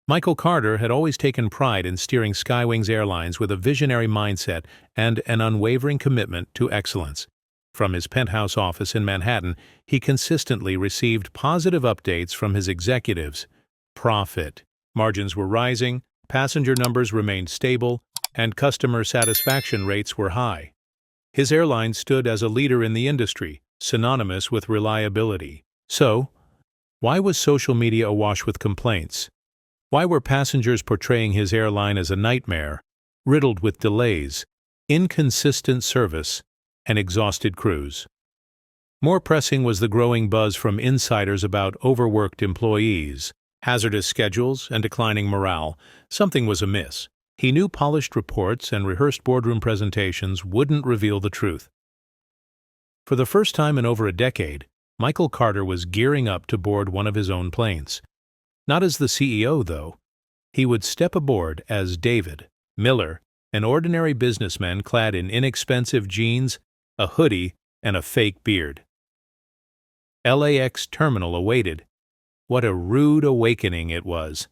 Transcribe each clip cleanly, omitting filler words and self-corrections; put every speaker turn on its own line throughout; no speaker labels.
Michael Carter had always taken pride in steering Skywings Airlines with a visionary mindset and an unwavering commitment to excellence. From his penthouse office in Manhattan, he consistently received positive updates from his executives. Profit. Margins were rising, passenger numbers remained stable, and customer satisfaction rates were high. His airline stood as a leader in the industry, synonymous with reliability. So, why was social media awash with complaints? Why were passengers portraying his airline as a nightmare, riddled with delays, inconsistent service, and exhausted crews? More pressing was the growing buzz from insiders about overworked employees, hazardous schedules, and declining morale. Something was amiss. He knew polished reports and rehearsed boardroom presentations wouldn't reveal the truth. For the first time in over a decade, Michael Carter was gearing up to board one of his own planes. Not as the CEO, though. He would step aboard as David Miller, an ordinary businessman clad in inexpensive jeans, a hoodie, and a fake beard. LAX terminal awaited. What a rude awakening it was.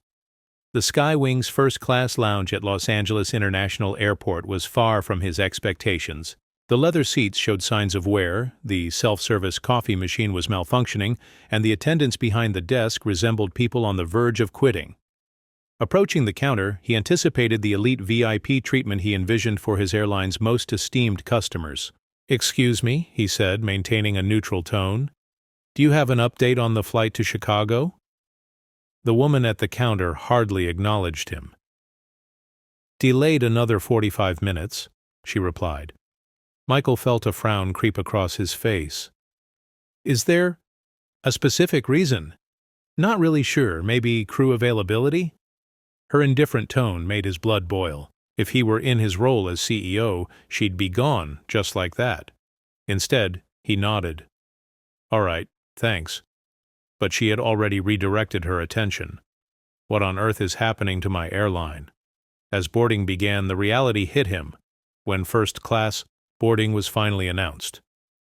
The Skywings first-class lounge at Los Angeles International Airport was far from his expectations. The leather seats showed signs of wear, the self-service coffee machine was malfunctioning, and the attendants behind the desk resembled people on the verge of quitting. Approaching the counter, he anticipated the elite VIP treatment he envisioned for his airline's most esteemed customers. "Excuse me," he said, maintaining a neutral tone. "Do you have an update on the flight to Chicago?" The woman at the counter hardly acknowledged him. "Delayed another 45 minutes," she replied. Michael felt a frown creep across his face. "Is there a specific reason?" "Not really sure. Maybe crew availability?" Her indifferent tone made his blood boil. If he were in his role as CEO, she'd be gone, just like that. Instead, he nodded. "All right, thanks." But she had already redirected her attention. "What on earth is happening to my airline?" As boarding began, the reality hit him. When first-class boarding was finally announced.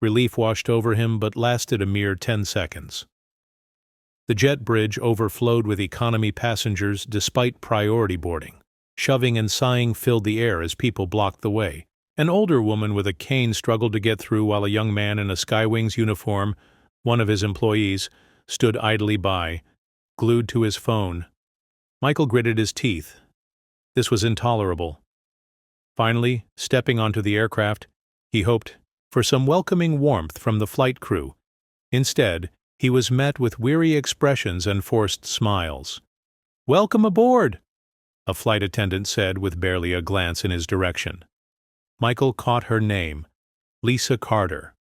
Relief washed over him, but lasted a mere 10 seconds. The jet bridge overflowed with economy passengers despite priority boarding. Shoving and sighing filled the air as people blocked the way. An older woman with a cane struggled to get through while a young man in a Skywings uniform, one of his employees, stood idly by, glued to his phone. Michael gritted his teeth. This was intolerable. Finally, stepping onto the aircraft, he hoped for some welcoming warmth from the flight crew. Instead, he was met with weary expressions and forced smiles. "Welcome aboard," a flight attendant said with barely a glance in his direction. Michael caught her name, Lisa Carter.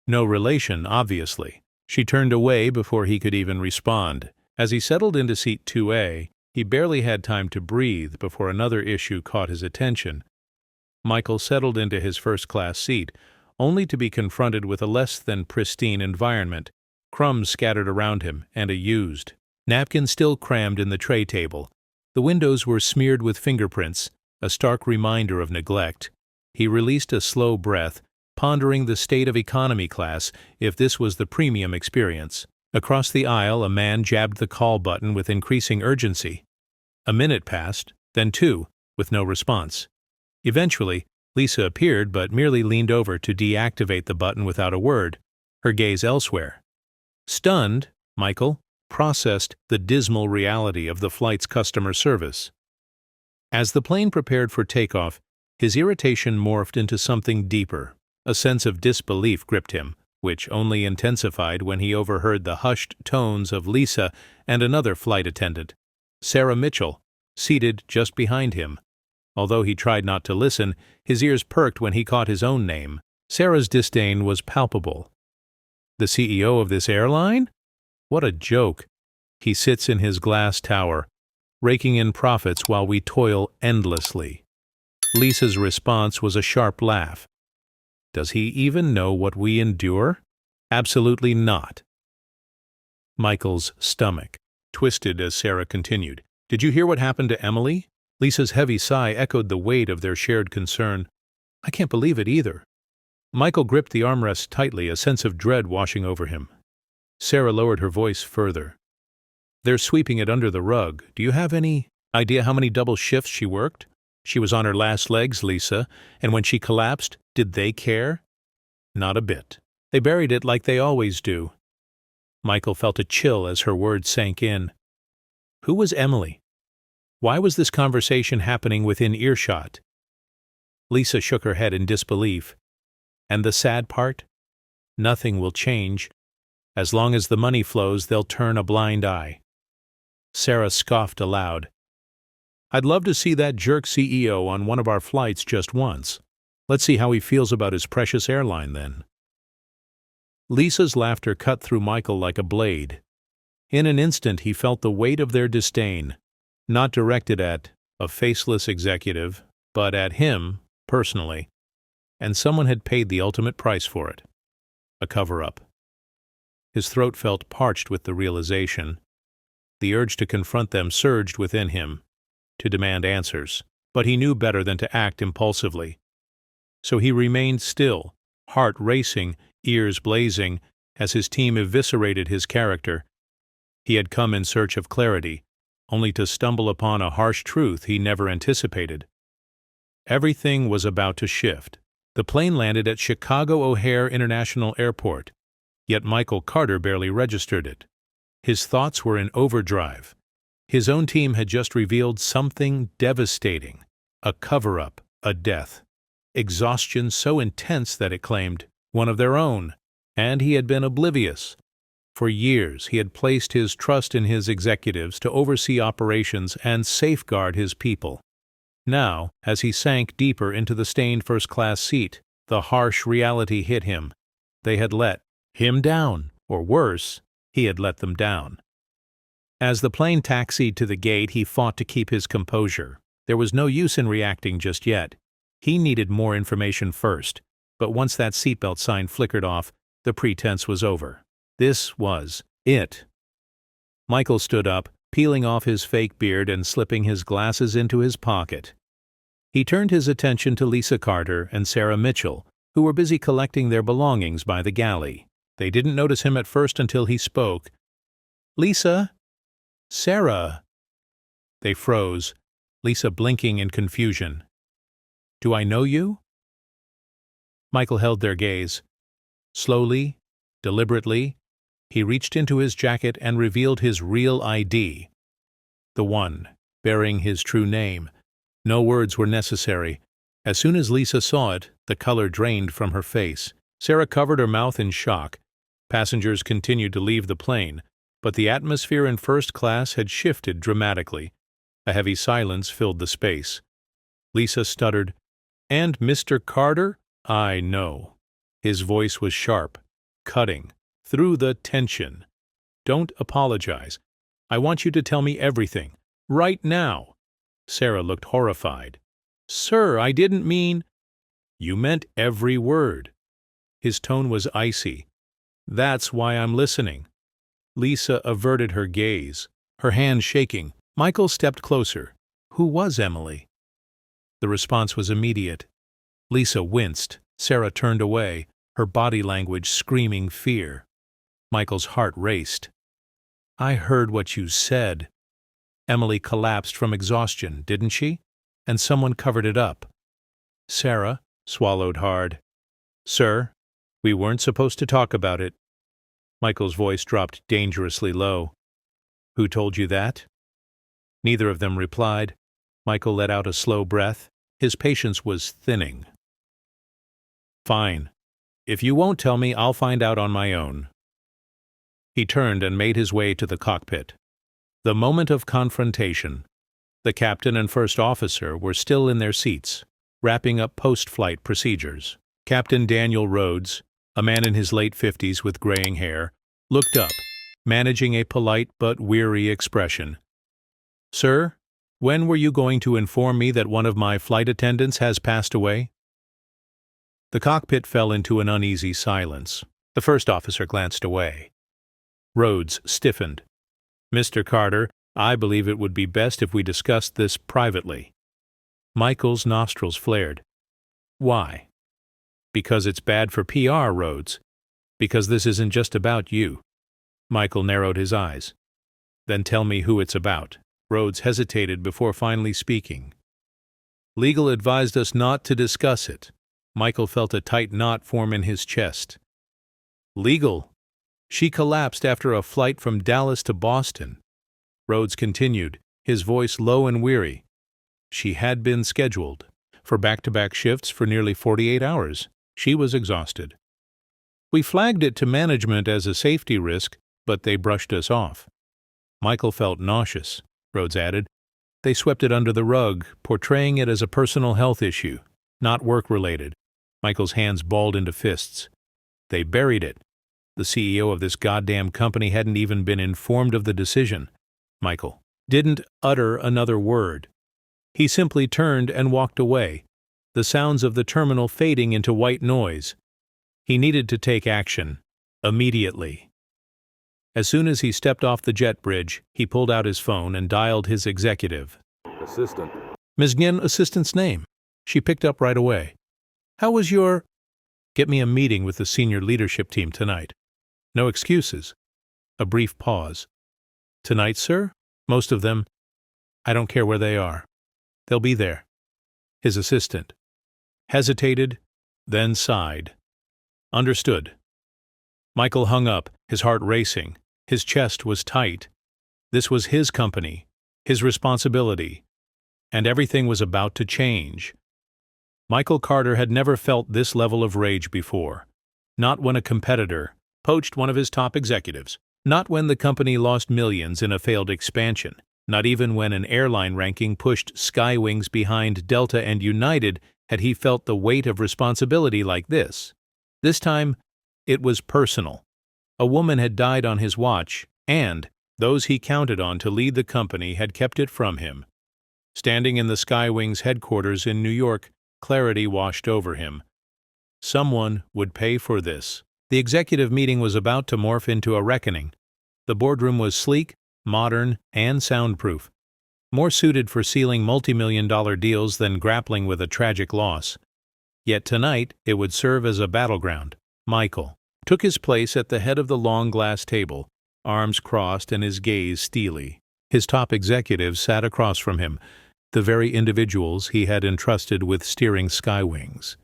No relation, obviously. She turned away before he could even respond. As he settled into seat 2A, he barely had time to breathe before another issue caught his attention. Michael settled into his first-class seat, only to be confronted with a less than pristine environment, crumbs scattered around him, and a used napkin still crammed in the tray table. The windows were smeared with fingerprints, a stark reminder of neglect. He released a slow breath, pondering the state of economy class if this was the premium experience. Across the aisle, a man jabbed the call button with increasing urgency. A minute passed, then 2, with no response. Eventually, Lisa appeared but merely leaned over to deactivate the button without a word, her gaze elsewhere. Stunned, Michael processed the dismal reality of the flight's customer service. As the plane prepared for takeoff, his irritation morphed into something deeper. A sense of disbelief gripped him, which only intensified when he overheard the hushed tones of Lisa and another flight attendant, Sarah Mitchell, seated just behind him. Although he tried not to listen, his ears perked when he caught his own name. Sarah's disdain was palpable. "The CEO of this airline? What a joke. He sits in his glass tower, raking in profits while we toil endlessly." Lisa's response was a sharp laugh. "Does he even know what we endure? Absolutely not." Michael's stomach twisted as Sarah continued. "Did you hear what happened to Emily?" Lisa's heavy sigh echoed the weight of their shared concern. "I can't believe it either." Michael gripped the armrest tightly, a sense of dread washing over him. Sarah lowered her voice further. They're sweeping it under the rug. Do you have any idea how many double shifts she worked? She was on her last legs, Lisa, and when she collapsed, did they care? Not a bit. They buried it like they always do. Michael felt a chill as her words sank in. Who was Emily? Why was this conversation happening within earshot? Lisa shook her head in disbelief. And the sad part? Nothing will change. As long as the money flows, they'll turn a blind eye. Sarah scoffed aloud. I'd love to see that jerk CEO on one of our flights just once. Let's see how he feels about his precious airline then. Lisa's laughter cut through Michael like a blade. In an instant he felt the weight of their disdain, not directed at a faceless executive, but at him, personally. And someone had paid the ultimate price for it. A cover-up. His throat felt parched with the realization. The urge to confront them surged within him, to demand answers, but he knew better than to act impulsively. So he remained still, heart racing, ears blazing, as his team eviscerated his character. He had come in search of clarity, only to stumble upon a harsh truth he never anticipated. Everything was about to shift. The plane landed at Chicago O'Hare International Airport, yet Michael Carter barely registered it. His thoughts were in overdrive. His own team had just revealed something devastating, a cover-up, a death. Exhaustion so intense that it claimed one of their own, and he had been oblivious. For years he had placed his trust in his executives to oversee operations and safeguard his people. Now, as he sank deeper into the stained first-class seat, the harsh reality hit him. They had let him down, or worse, he had let them down. As the plane taxied to the gate, he fought to keep his composure. There was no use in reacting just yet. He needed more information first, but once that seatbelt sign flickered off, the pretense was over. This was it. Michael stood up, peeling off his fake beard and slipping his glasses into his pocket. He turned his attention to Lisa Carter and Sarah Mitchell, who were busy collecting their belongings by the galley. They didn't notice him at first until he spoke. "Lisa? Sarah?" They froze, Lisa blinking in confusion. "Do I know you?" Michael held their gaze. Slowly, deliberately, he reached into his jacket and revealed his real ID. The one, bearing his true name. No words were necessary. As soon as Lisa saw it, the color drained from her face. Sarah covered her mouth in shock. Passengers continued to leave the plane, but the atmosphere in first class had shifted dramatically. A heavy silence filled the space. Lisa stuttered, "And Mr. Carter? I know." His voice was sharp, cutting, through the tension. "Don't apologize. I want you to tell me everything, right now." Sarah looked horrified. "Sir, I didn't mean—" "You meant every word." His tone was icy. "That's why I'm listening." Lisa averted her gaze, her hand shaking. Michael stepped closer. Who was Emily? The response was immediate. Lisa winced. Sarah turned away, her body language screaming fear. Michael's heart raced. "I heard what you said." Emily collapsed from exhaustion, didn't she? And someone covered it up. Sarah swallowed hard. "Sir, we weren't supposed to talk about it." Michael's voice dropped dangerously low. "Who told you that?" Neither of them replied. Michael let out a slow breath. His patience was thinning. "Fine. If you won't tell me, I'll find out on my own." He turned and made his way to the cockpit. The moment of confrontation. The captain and first officer were still in their seats, wrapping up post-flight procedures. Captain Daniel Rhodes, a man in his late 50s with graying hair, looked up, managing a polite but weary expression. "Sir, when were you going to inform me that one of my flight attendants has passed away?" The cockpit fell into an uneasy silence. The first officer glanced away. Rhodes stiffened. "Mr. Carter, I believe it would be best if we discussed this privately." Michael's nostrils flared. "Why?" "Because it's bad for PR, Rhodes. Because this isn't just about you." Michael narrowed his eyes. Then tell me who it's about. Rhodes hesitated before finally speaking. Legal advised us not to discuss it. Michael felt a tight knot form in his chest. Legal? She collapsed after a flight from Dallas to Boston. Rhodes continued, his voice low and weary. She had been scheduled for back-to-back shifts for nearly 48 hours. She was exhausted. We flagged it to management as a safety risk, but they brushed us off. Michael felt nauseous, Rhodes added. They swept it under the rug, portraying it as a personal health issue, not work-related. Michael's hands balled into fists. They buried it. The CEO of this goddamn company hadn't even been informed of the decision. Michael didn't utter another word. He simply turned and walked away, the sounds of the terminal fading into white noise. He needed to take action, immediately. As soon as he stepped off the jet bridge, he pulled out his phone and dialed his executive.
Assistant.
Ms. Nguyen, assistant's name. She picked up right away. How was your... Get me a meeting with the senior leadership team tonight. No excuses. A brief pause. Tonight, sir? Most of them. I don't care where they are. They'll be there. His assistant hesitated, then sighed. Understood. Michael hung up, his heart racing. His chest was tight. This was his company, his responsibility, and everything was about to change. Michael Carter had never felt this level of rage before. Not when a competitor poached one of his top executives. Not when the company lost millions in a failed expansion. Not even when an airline ranking pushed Skywings behind Delta and United had he felt the weight of responsibility like this. This time, it was personal. A woman had died on his watch, and those he counted on to lead the company had kept it from him. Standing in the Skywings headquarters in New York, clarity washed over him. Someone would pay for this. The executive meeting was about to morph into a reckoning. The boardroom was sleek, modern, and soundproof, more suited for sealing multi-million-dollar deals than grappling with a tragic loss. Yet tonight it would serve as a battleground. Michael took his place at the head of the long glass table, arms crossed and his gaze steely. His top executives sat across from him, the very individuals he had entrusted with steering Skywings.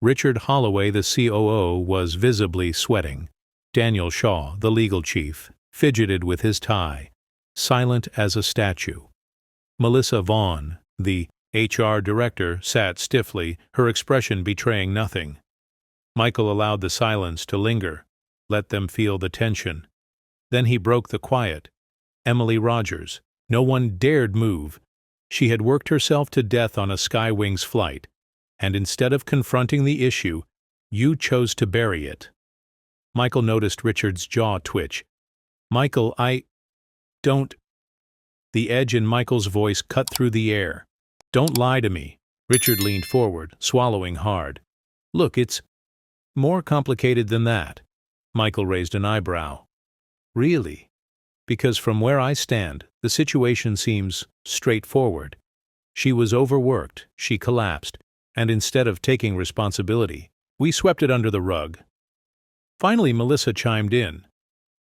Richard Holloway, the COO, was visibly sweating. Daniel Shaw, the legal chief, fidgeted with his tie, silent as a statue. Melissa Vaughn, the HR director, sat stiffly, her expression betraying nothing. Michael allowed the silence to linger, let them feel the tension. Then he broke the quiet. Emily Rogers. No one dared move. She had worked herself to death on a Skywings flight, and instead of confronting the issue, you chose to bury it. Michael noticed Richard's jaw twitch. Michael, I don't... The edge in Michael's voice cut through the air. Don't lie to me. Richard leaned forward, swallowing hard. Look, it's more complicated than that. Michael raised an eyebrow. Really? Because from where I stand, the situation seems straightforward. She was overworked, she collapsed, and instead of taking responsibility, we swept it under the rug. Finally, Melissa chimed in.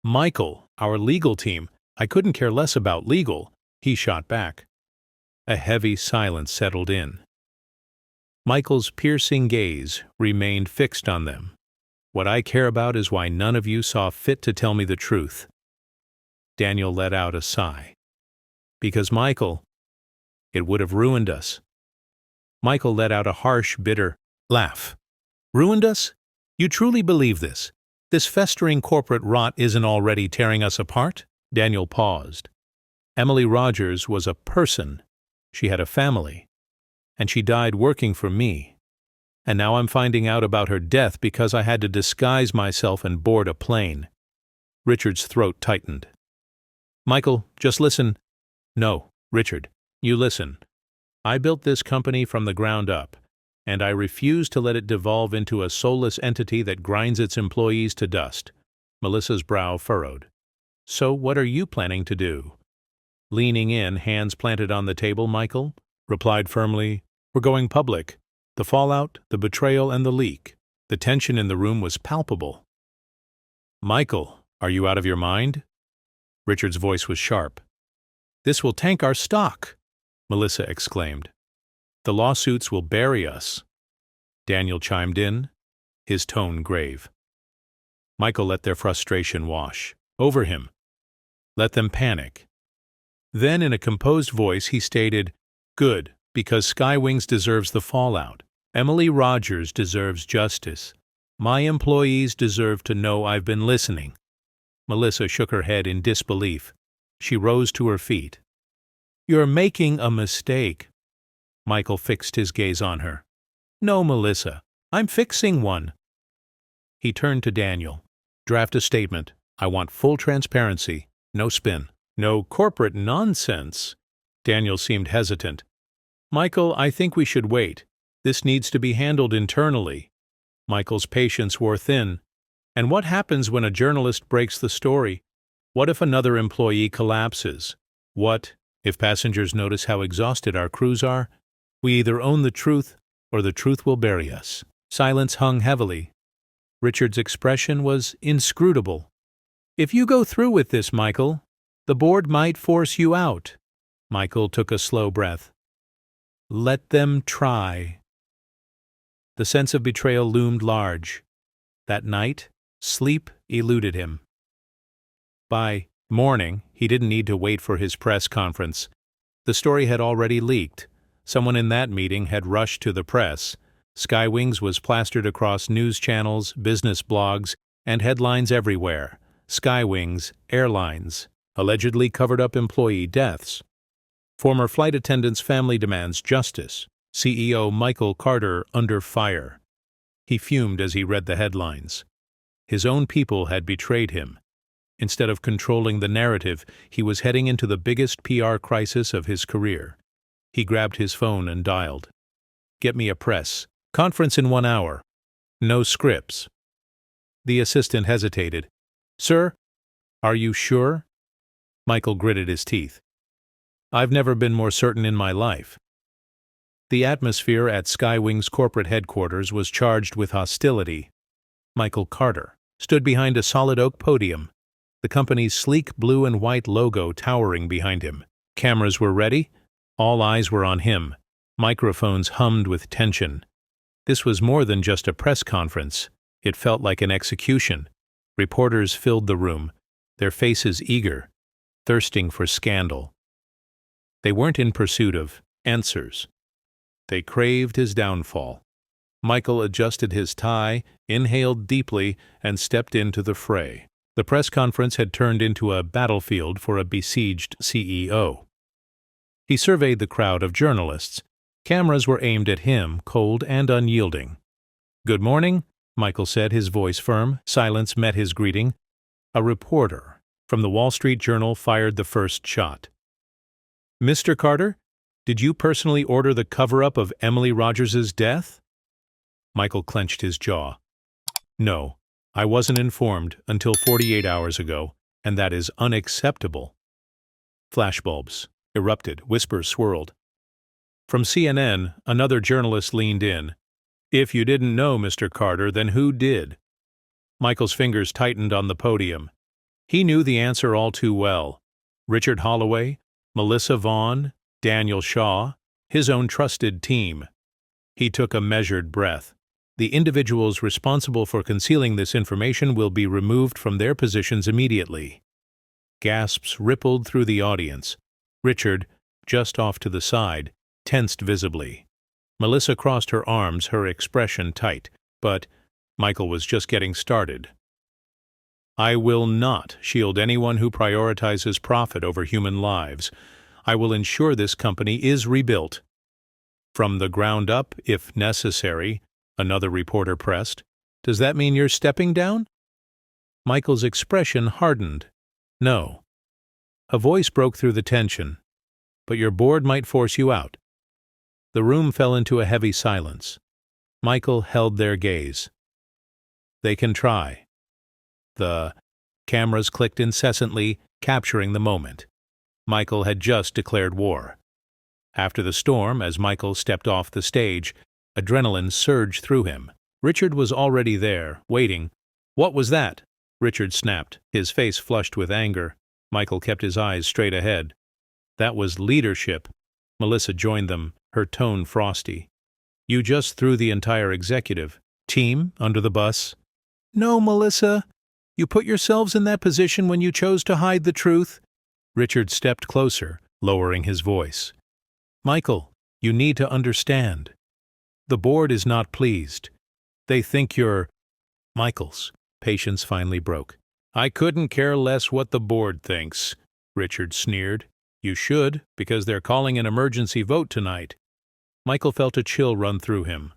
Michael, our legal team, I couldn't care less about legal, he shot back. A heavy silence settled in. Michael's piercing gaze remained fixed on them. What I care about is why none of you saw fit to tell me the truth. Daniel let out a sigh. Because Michael, it would have ruined us. Michael let out a harsh, bitter laugh. Ruined us? You truly believe this? This festering corporate rot isn't already tearing us apart? Daniel paused. Emily Rogers was a person. She had a family. And she died working for me. And now I'm finding out about her death because I had to disguise myself and board a plane. Richard's throat tightened. Michael, just listen. No, Richard, you listen. I built this company from the ground up, and I refuse to let it devolve into a soulless entity that grinds its employees to dust. Melissa's brow furrowed. So what are you planning to do? Leaning in, hands planted on the table, Michael replied firmly, We're going public. The fallout, the betrayal, and the leak. The tension in the room was palpable. Michael, are you out of your mind? Richard's voice was sharp. "This will tank our stock," Melissa exclaimed. "The lawsuits will bury us." Daniel chimed in, his tone grave. Michael let their frustration wash over him. Let them panic. Then, in a composed voice, he stated, "Good, because Skywings deserves the fallout. Emily Rogers deserves justice. My employees deserve to know I've been listening." Melissa shook her head in disbelief. She rose to her feet. "You're making a mistake." Michael fixed his gaze on her. "No, Melissa, I'm fixing one." He turned to Daniel. "Draft a statement. I want full transparency. No spin. No corporate nonsense." Daniel seemed hesitant. "Michael, I think we should wait. This needs to be handled internally." Michael's patience wore thin. "And what happens when a journalist breaks the story? What if another employee collapses? What if passengers notice how exhausted our crews are? We either own the truth or the truth will bury us." Silence hung heavily. Richard's expression was inscrutable. "If you go through with this, Michael, the board might force you out." Michael took a slow breath. "Let them try." The sense of betrayal loomed large. That night, sleep eluded him. By morning, he didn't need to wait for his press conference. The story had already leaked. Someone in that meeting had rushed to the press. Skywings was plastered across news channels, business blogs, and headlines everywhere. Skywings, Airlines, allegedly covered up employee deaths. Former flight attendant's family demands justice. CEO Michael Carter under fire. He fumed as he read the headlines. His own people had betrayed him. Instead of controlling the narrative, he was heading into the biggest PR crisis of his career. He grabbed his phone and dialed. "Get me a press. Conference in 1 hour. No scripts." The assistant hesitated. "Sir, are you sure?" Michael gritted his teeth. "I've never been more certain in my life." The atmosphere at Skywings corporate headquarters was charged with hostility. Michael Carter stood behind a solid oak podium, the company's sleek blue and white logo towering behind him. Cameras were ready. All eyes were on him. Microphones hummed with tension. This was more than just a press conference. It felt like an execution. Reporters filled the room, their faces eager, thirsting for scandal. They weren't in pursuit of answers. They craved his downfall. Michael adjusted his tie, inhaled deeply, and stepped into the fray. The press conference had turned into a battlefield for a besieged CEO. He surveyed the crowd of journalists. Cameras were aimed at him, cold and unyielding. "Good morning," Michael said, his voice firm. Silence met his greeting. A reporter from the Wall Street Journal fired the first shot. "Mr. Carter, did you personally order the cover-up of Emily Rogers's death?" Michael clenched his jaw. "No, I wasn't informed until 48 hours ago, and that is unacceptable." Flashbulbs erupted, whispers swirled. From CNN, another journalist leaned in. "If you didn't know, Mr. Carter, then who did?" Michael's fingers tightened on the podium. He knew the answer all too well. Richard Holloway, Melissa Vaughn, Daniel Shaw, his own trusted team. He took a measured breath. The individuals responsible for concealing this information will be removed from their positions immediately. Gasps rippled through the audience. Richard, just off to the side, tensed visibly. Melissa crossed her arms, her expression tight. But Michael was just getting started. "I will not shield anyone who prioritizes profit over human lives. I will ensure this company is rebuilt. From the ground up, if necessary," another reporter pressed. "Does that mean you're stepping down?" Michael's expression hardened. "No." A voice broke through the tension. "But your board might force you out." The room fell into a heavy silence. Michael held their gaze. "They can try." The cameras clicked incessantly, capturing the moment. Michael had just declared war. After the storm, as Michael stepped off the stage, adrenaline surged through him. Richard was already there, waiting. "What was that?" Richard snapped, his face flushed with anger. Michael kept his eyes straight ahead. That was leadership. Melissa joined them, her tone frosty. You just threw the entire executive team under the bus. No, Melissa. You put yourselves in that position when you chose to hide the truth. Richard stepped closer, lowering his voice. Michael, you need to understand. The board is not pleased. They think you're... Michael's patience finally broke. I couldn't care less what the board thinks, Richard sneered. You should, because they're calling an emergency vote tonight. Michael felt a chill run through him.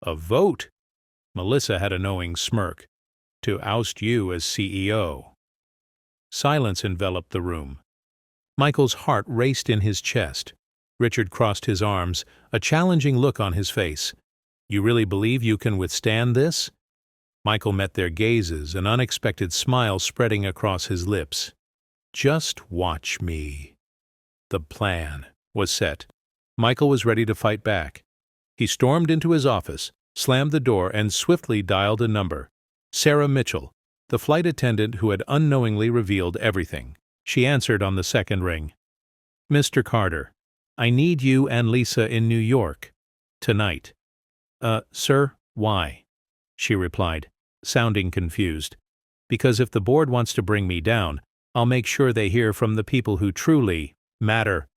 A vote? Melissa had a knowing smirk. To oust you as CEO. Silence enveloped the room. Michael's heart raced in his chest. Richard crossed his arms, a challenging look on his face. You really believe you can withstand this? Michael met their gazes, an unexpected smile spreading across his lips. Just watch me. The plan was set. Michael was ready to fight back. He stormed into his office, slammed the door, and swiftly dialed a number. Sarah Mitchell, the flight attendant who had unknowingly revealed everything. She answered on the second ring. Mr. Carter, I need you and Lisa in New York. Tonight. Sir, why? She replied, sounding confused. Because if the board wants to bring me down, I'll make sure they hear from the people who truly matter.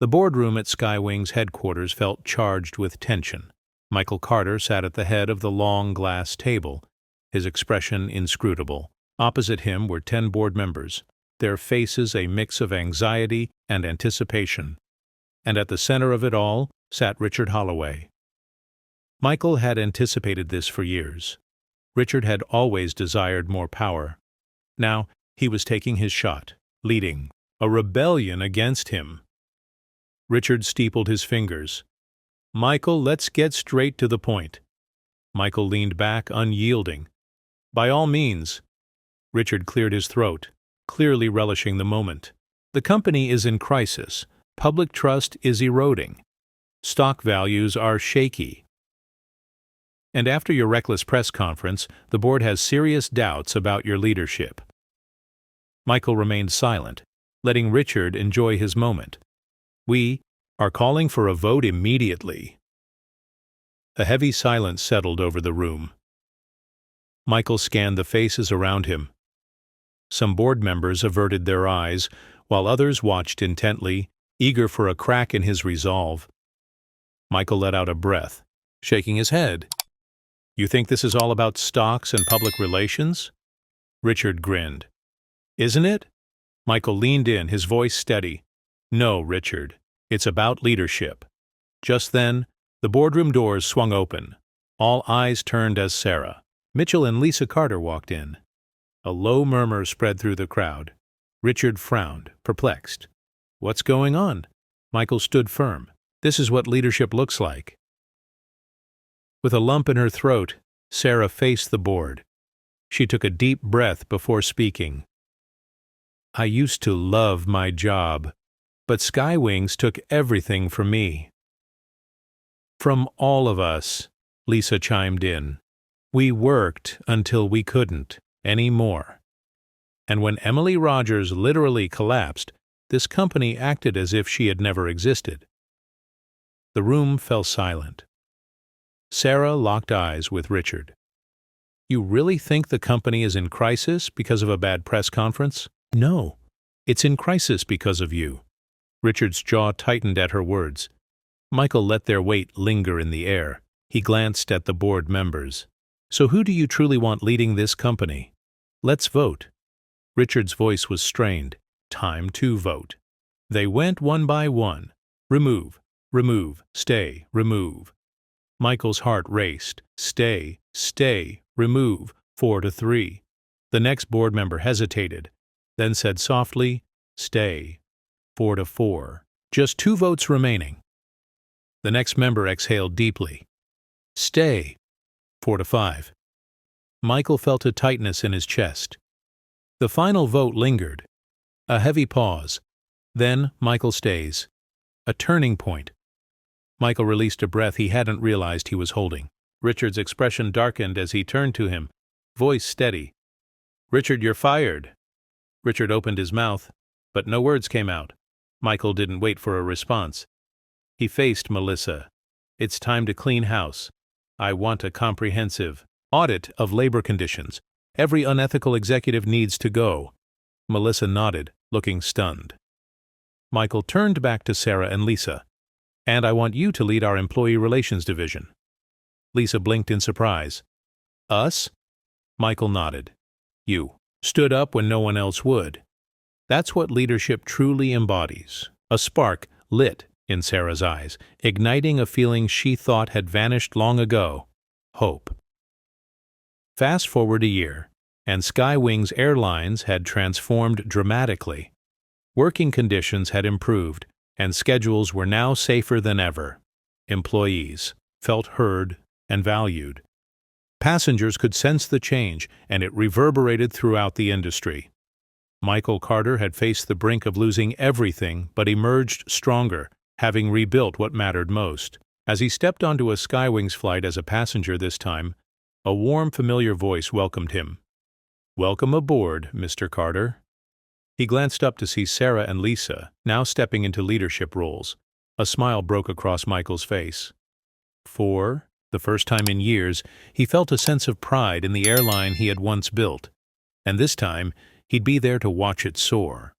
The boardroom at Skywing's headquarters felt charged with tension. Michael Carter sat at the head of the long glass table, his expression inscrutable. Opposite him were 10 board members, their faces a mix of anxiety and anticipation. And at the center of it all sat Richard Holloway. Michael had anticipated this for years. Richard had always desired more power. Now he was taking his shot, leading a rebellion against him. Richard steepled his fingers. Michael, let's get straight to the point. Michael leaned back, unyielding. By all means. Richard cleared his throat, clearly relishing the moment. The company is in crisis. Public trust is eroding. Stock values are shaky. And after your reckless press conference, the board has serious doubts about your leadership. Michael remained silent, letting Richard enjoy his moment. We are calling for a vote immediately. A heavy silence settled over the room. Michael scanned the faces around him. Some board members averted their eyes, while others watched intently, eager for a crack in his resolve. Michael let out a breath, shaking his head. You think this is all about stocks and public relations? Richard grinned. Isn't it? Michael leaned in, his voice steady. No, Richard. It's about leadership. Just then, the boardroom doors swung open. All eyes turned as Sarah, Mitchell, and Lisa Carter walked in. A low murmur spread through the crowd. Richard frowned, perplexed. What's going on? Michael stood firm. This is what leadership looks like. With a lump in her throat, Sarah faced the board. She took a deep breath before speaking. I used to love my job, but Skywings took everything from me. From all of us, Lisa chimed in. We worked until we couldn't anymore. And when Emily Rogers literally collapsed, this company acted as if she had never existed. The room fell silent. Sarah locked eyes with Richard. You really think the company is in crisis because of a bad press conference? No, it's in crisis because of you. Richard's jaw tightened at her words. Michael let their weight linger in the air. He glanced at the board members. So who do you truly want leading this company? Let's vote. Richard's voice was strained. Time to vote. They went one by one. Remove, remove, stay, remove. Michael's heart raced. Stay, stay, remove, 4-3. The next board member hesitated, then said softly, stay, 4-4. Just 2 votes remaining. The next member exhaled deeply. Stay, 4-5. Michael felt a tightness in his chest. The final vote lingered. A heavy pause. Then Michael stays. A turning point. Michael released a breath he hadn't realized he was holding. Richard's expression darkened as he turned to him, voice steady. Richard, you're fired. Richard opened his mouth, but no words came out. Michael didn't wait for a response. He faced Melissa. "It's time to clean house. I want a comprehensive audit of labor conditions. Every unethical executive needs to go." Melissa nodded, looking stunned. Michael turned back to Sarah and Lisa. "And I want you to lead our employee relations division." Lisa blinked in surprise. "Us?" Michael nodded. "You stood up when no one else would. That's what leadership truly embodies." A spark lit in Sarah's eyes, igniting a feeling she thought had vanished long ago: hope. Fast forward a year, and Skywing's Airlines had transformed dramatically. Working conditions had improved, and schedules were now safer than ever. Employees felt heard and valued. Passengers could sense the change, and it reverberated throughout the industry. Michael Carter had faced the brink of losing everything but emerged stronger, having rebuilt what mattered most. As he stepped onto a Skywings flight as a passenger this time, a warm, familiar voice welcomed him. "Welcome aboard, Mr. Carter." He glanced up to see Sarah and Lisa, now stepping into leadership roles. A smile broke across Michael's face. For the first time in years, he felt a sense of pride in the airline he had once built. And this time, he'd be there to watch it soar.